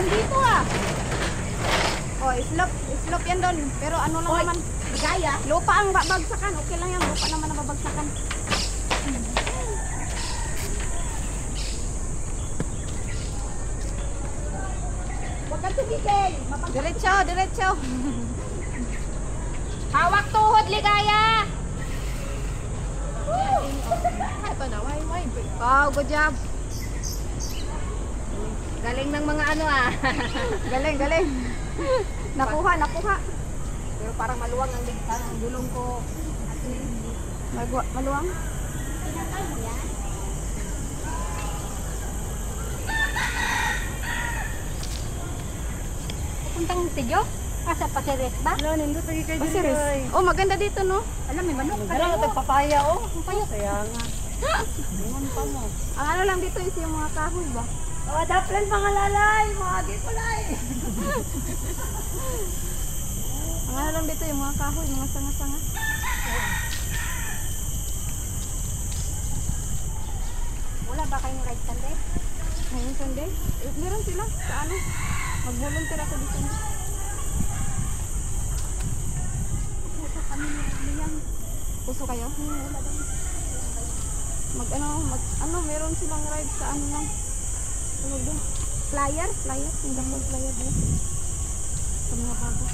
dito ah. Oh, slope yan doon. Pero ano lang naman. Gaya. Lupa ang babagsakan. Okay lang yan. Lupa naman ang babagsakan. Huwag kang tumigil. Diretso, diretso. Hawak tuhod, Ligaya. Ay pa na, why? Wow, good job. Galing ng mga ano ah. Galing. Nakuha. Pero parang maluwang ang gulong ko. Maluwang? Puntang Tidyo? Asa Pasires ba? Wala, nindot lagi kayo dito. Pasiris. Oh, maganda dito, no? Alam, may manok ka Wala, dito. nagpapaya, oh. Kaya nga. Ingon pa mo. Ang ano lang dito is yung mga kahoy ba? Oh, daplan mga lalay, mga gikulay. Ang ano lang dito yung mga kahoy, mga sanga-sanga. Wala ba kayong ride Sunday? Ngayong Sunday? Meron sila sa ano? Mag-volunteer ako dito. Puso kayo? Meron silang ride sa ano lang. Ano doon? Flyer? Flyer? Yung flyer doon. Sa mga bago.